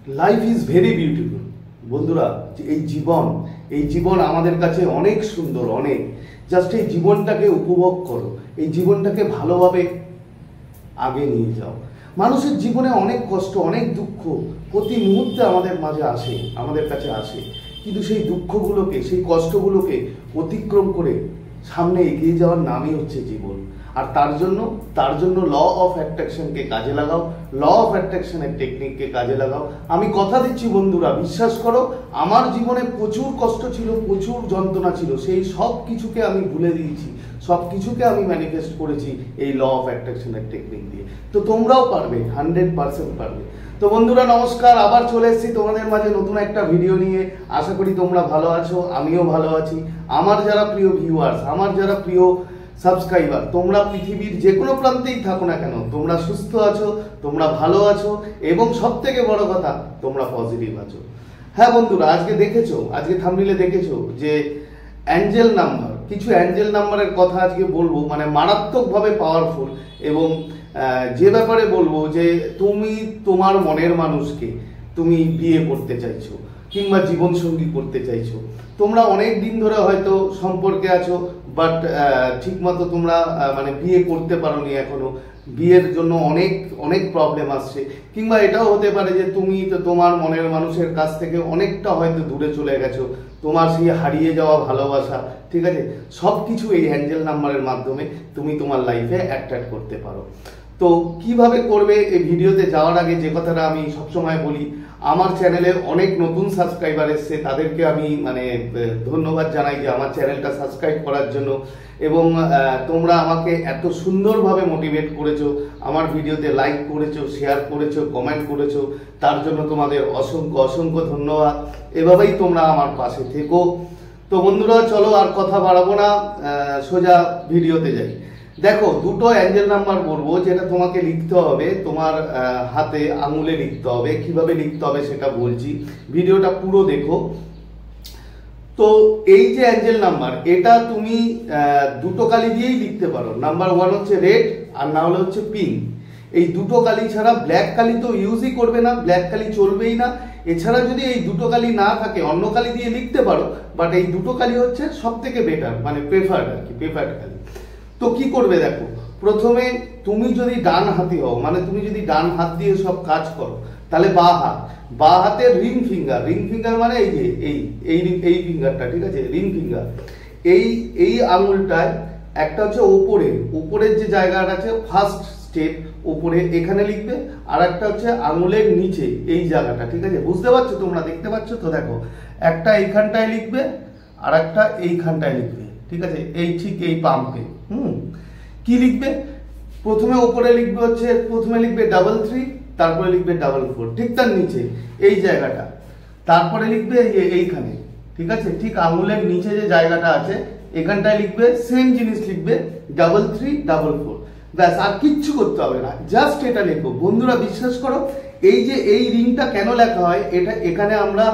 Life is very beautiful বন্ধুরা। এই জীবন আমাদের কাছে অনেক সুন্দর, অনেক। জাস্ট এই জীবনটাকে উপভোগ করো, এই জীবনটাকে ভালোভাবে আগে নিয়ে যাও। মানুষের জীবনে অনেক কষ্ট, অনেক দুঃখ প্রতি মুহূর্তে আমাদের মাঝে আসে, আমাদের কাছে আসে, কিন্তু সেই দুঃখগুলোকে, সেই কষ্টগুলোকে অতিক্রম করে সামনে এগিয়ে যাওয়ার নামই হচ্ছে জীবন। আর তার জন্য ল অফ অ্যাট্রাকশনকে কাজে লাগাও, ল অফ অ্যাট্রাকশনের টেকনিককে কাজে লাগাও। আমি কথা দিচ্ছি বন্ধুরা, বিশ্বাস করো, আমার জীবনে প্রচুর কষ্ট ছিল, প্রচুর যন্ত্রণা ছিল, সেই সব কিছুকে আমি ভুলে দিয়েছি, সব কিছুকে আমি ম্যানিফেস্ট করেছি এই ল অফ অ্যাট্রাকশনের টেকনিক দিয়ে। তো তোমরাও পারবে, 100% পারবে। তো বন্ধুরা নমস্কার, আবার চলে এসেছি তোমাদের মাঝে নতুন একটা ভিডিও নিয়ে। আশা করি তোমরা ভালো আছো, আমিও ভালো আছি। আমার যারা প্রিয় ভিউয়ার্স, আমার যারা প্রিয় সাবস্ক্রাইবার, তোমরা পৃথিবীর যে কোনো প্রান্তেই থাকো না কেন, তোমরা সুস্থ আছো, তোমরা ভালো আছো, এবং সব থেকে বড় কথা তোমরা পজিটিভ আছো। হ্যাঁ বন্ধুরা, আজকে থাম্বনেইলে দেখেছো যে অ্যাঞ্জেল নাম্বার, কিছু অ্যাঞ্জেল নাম্বারের কথা আজকে বলবো, মানে মারাত্মকভাবে পাওয়ারফুল। এবং যে ব্যাপারে বলবো যে তুমি তোমার মনের মানুষকে তুমি বিয়ে করতে চাইছো কিংবা জীবনসঙ্গী করতে চাইছো। তোমরা অনেক দিন ধরে হয়তো সম্পর্কে আছো, বাট ঠিকমতো তোমরা মানে বিয়ে করতে পারোনি এখনো। বিয়ের জন্য অনেক প্রবলেম আসছে, কিংবা এটাও হতে পারে যে তুমি তো তোমার মনের মানুষের কাছ থেকে অনেকটা হয়তো দূরে চলে গেছো। তোমার সেই হারিয়ে যাওয়া ভালোবাসা, ঠিক আছে, সব কিছু এই অ্যাঞ্জেল নাম্বারের মাধ্যমে তুমি তোমার লাইফে অ্যাট্রাক্ট করতে পারো। তো কিভাবে করবে, এই ভিডিওতে যাওয়ার আগে যে কথাটা আমি সবসময় বলি, আমার চ্যানেলে অনেক নতুন সাবস্ক্রাইবার এসছে, তাদেরকে আমি মানে ধন্যবাদ জানাই যে আমার চ্যানেলটা সাবস্ক্রাইব করার জন্য। এবং তোমরা আমাকে এত সুন্দরভাবে মোটিভেট করেছো, আমার ভিডিওতে লাইক করেছো, শেয়ার করেছো, কমেন্ট করেছো, তার জন্য তোমাদের অসংখ্য ধন্যবাদ। এভাবেই তোমরা আমার পাশে থেকো। তো বন্ধুরা চলো আর কথা বাড়াবো না, সোজা ভিডিওতে যাই। দেখো, দুটো অ্যাঞ্জেল নাম্বার বলবো, যেটা তোমাকে লিখতে হবে, তোমার হাতে আঙুলে লিখতে হবে। কিভাবে লিখতে হবে সেটা বলছি, ভিডিওটা পুরো দেখো। তো এই যে অ্যাঞ্জেল নাম্বার, এটা তুমি দুটো কালি দিয়েই লিখতে পারো। নাম্বার 1 হচ্ছে রেড, আর না হলে হচ্ছে পিঙ্ক। এই দুটো কালি ছাড়া ব্ল্যাক কালি তো ইউজই করবে না, ব্ল্যাক কালি চলবেই না। এছাড়া যদি এই দুটো কালি না থাকে, অন্য কালি দিয়ে লিখতে পারো, বাট এই দুটো কালি হচ্ছে সব থেকে বেটার, মানে প্রেফার্ড আর কি, প্রেফার্ড কালি। তো কি করবে দেখো, প্রথমে তুমি যদি ডান হাতি হও, মানে তুমি যদি ডান হাত দিয়ে সব কাজ করো, তাহলে বা হাতের রিং ফিঙ্গার মানে এই যে এই ফিঙ্গারটা, ঠিক আছে, রিং ফিঙ্গার। এই আঙুলটায় একটা হচ্ছে উপরের যে জায়গাটা আছে, ফার্স্ট স্টেপ উপরে, এখানে লিখবে। আর একটা হচ্ছে আঙুলের নিচে এই জায়গাটা, ঠিক আছে, বুঝতে পারছো তোমরা, দেখতে পাচ্ছ তো? দেখো, একটা এইখানটায় লিখবে, আর একটা এইখানটায় লিখবে, ঠিক আছে, ঠিক এই পাম্পে। কি লিখবে? প্রথমে উপরে লিখবে হচ্ছে, প্রথমে লিখবে 33, তারপরে লিখবে 44, ঠিক তার নিচে এই জায়গাটা, তারপরে লিখবে এইখানে, ঠিক আছে, ঠিক আঙুলের নিচে যে জায়গাটা আছে এখানটায় লিখবে, সেম জিনিস লিখবে 3344। ব্যাস, আর কিচ্ছু করতে হবে না, জাস্ট এটা লিখবো। বন্ধুরা বিশ্বাস করো, এই যে এই রিংটা কেন লেখা হয়, এটা এখানে আমরা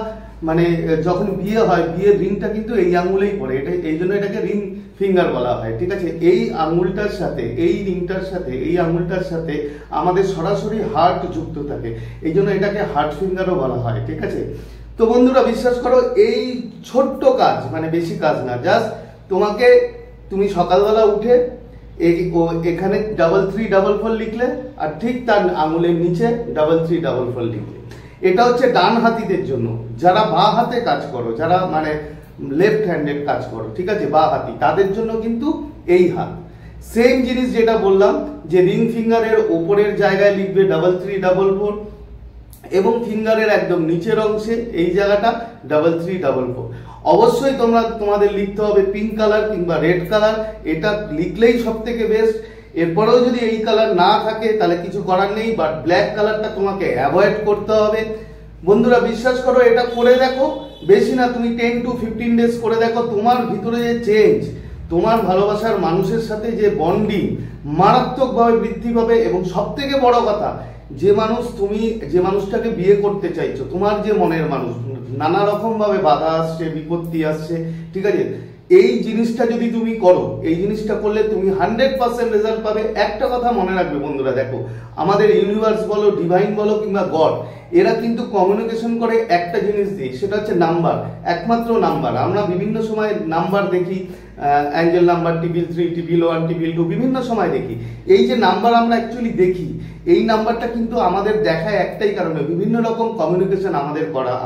মানে যখন বিয়ে হয়, বিয়ের রিংটা কিন্তু এই আঙুলেই পড়ে, এটা এই জন্য এটাকে রিং ফিঙ্গার বলা হয়, ঠিক আছে। এই আঙুলটার সাথে, এই রিংটার সাথে, এই আঙুলটার সাথে আমাদের সরাসরি হার্ট যুক্ত থাকে, এই জন্য এটাকে হার্ট ফিঙ্গারও বলা হয়, ঠিক আছে। তো বন্ধুরা বিশ্বাস করো, এই ছোট্ট কাজ, মানে বেশি কাজ না, জাস্ট তুমি সকালবেলা উঠে এখানে 3344 লিখলে, আর ঠিক তার আঙুলের নিচে 3344 লিখলে। এটা হচ্ছে ডান হাতিদের জন্য। যারা বাঁ হাতে কাজ করো, যারা মানে লেফট হ্যান্ডেড কাজ করো, ঠিক আছে, বাঁ হাতি, তাদের জন্য কিন্তু এই হাত। সেম জিনিস যেটা বললাম, যে রিং ফিঙ্গারের উপরের জায়গায় লিখবে 3344, এবং ফিঙ্গারের একদম নিচের অংশে এই জায়গাটা 3344। অবশ্যই তোমাদের লিখতে হবে পিঙ্ক কালার কিংবা রেড কালার, এটা লিখলেই সব থেকে বেস্ট। এরপরেও যদি এই কালার না থাকে তাহলে কিছু করার নেই, বাট ব্ল্যাক কালারটা তোমাকে অ্যাভয়েড করতে হবে। বন্ধুরা বিশ্বাস করো, এটা করে দেখো, বেশি না, তুমি 10 to 15 ডেজ করে দেখো, তোমার ভিতরে যে চেঞ্জ, তোমার ভালোবাসার মানুষের সাথে যে বন্ডিং মারাত্মকভাবে বৃদ্ধি পাবে। এবং সব থেকে বড় কথা, তুমি যে মানুষটাকে বিয়ে করতে চাইছো, তোমার যে মনের মানুষ, নানা রকম ভাবে বাধা আসছে, বিপত্তি আসছে, ঠিক আছে, এই জিনিসটা যদি তুমি করো, এই জিনিসটা করলে তুমি 100% রেজাল্ট পাবে। একটা কথা মনে রাখবে বন্ধুরা, দেখো আমাদের ইউনিভার্স বলো, ডিভাইন বলো কিংবা গড, এরা কিন্তু কমিউনিকেশন করে একটা জিনিস দিয়ে, সেটা হচ্ছে নাম্বার, একমাত্র নাম্বার। আমরা বিভিন্ন সময় নাম্বার দেখি, অ্যাঞ্জেল নাম্বার, টিপিল 3, টিপিল 1, টিপিল 2, বিভিন্ন সময় দেখি। এই যে নাম্বার আমরা অ্যাকচুয়ালি দেখি, এই নাম্বারটা কিন্তু আমাদের দেখায় একটাই কারণে, বিভিন্ন রকম কমিউনিকেশন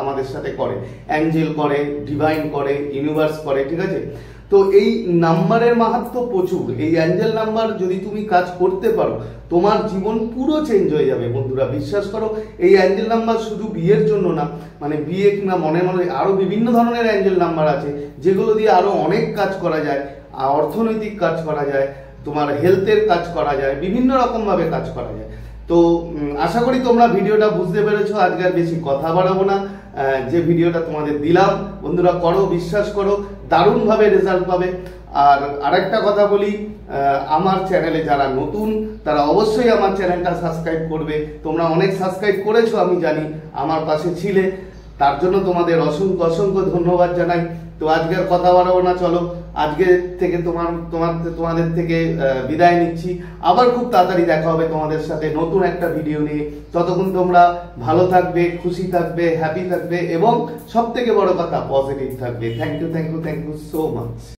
আমাদের সাথে করে, অ্যাঞ্জেল করে, ডিভাইন করে, ইউনিভার্স করে, ঠিক আছে? তো এই নাম্বারের মাহাত্ম্য প্রচুর। এই অ্যাঞ্জেল নাম্বার যদি তুমি কাজ করতে পারো, তোমার জীবন পুরো চেঞ্জ হয়ে যাবে বন্ধুরা, বিশ্বাস করো। এই অ্যাঞ্জেল নাম্বার শুধু বিয়ের জন্য না, মানে বিয়ে কিংবা মনে মনে আরো বিভিন্ন ধরনের অ্যাঞ্জেল নাম্বার আছে, যেগুলো দিয়ে আরো অনেক কাজ করা যায়, অর্থনৈতিক কাজ করা যায়, তোমার হেলথের কাজ করা যায়, বিভিন্ন রকম ভাবে কাজ করা যায়। তো আশা করি তোমরা ভিডিওটা বুঝতে পেরেছো। আজকে আর বেশি কথা বাড়াবো না, যে ভিডিওটা তোমাদের দিলাম বন্ধুরা করো, বিশ্বাস করো, দারুণভাবে রেজাল্ট পাবে। আর আরেকটা কথা বলি, আমার চ্যানেলে যারা নতুন তারা অবশ্যই আমার চ্যানেলটা সাবস্ক্রাইব করবে। তোমরা অনেক সাবস্ক্রাইব করেছো আমি জানি, আমার পাশে ছিলে, তার জন্য তোমাদের অসংখ্য অসংখ্য ধন্যবাদ জানাই। তো আজকে আর কথা বাড়াবো না, চলো আজকে থেকে তোমাদের থেকে বিদায় নিচ্ছি। আবার খুব তাড়াতাড়ি দেখা হবে তোমাদের সাথে নতুন একটা ভিডিও নিয়ে। ততক্ষণ তোমরা ভালো থাকবে, খুশি থাকবে, হ্যাপি থাকবে এবং সব থেকে বড় কথা পজিটিভ থাকবে। Thank you so much.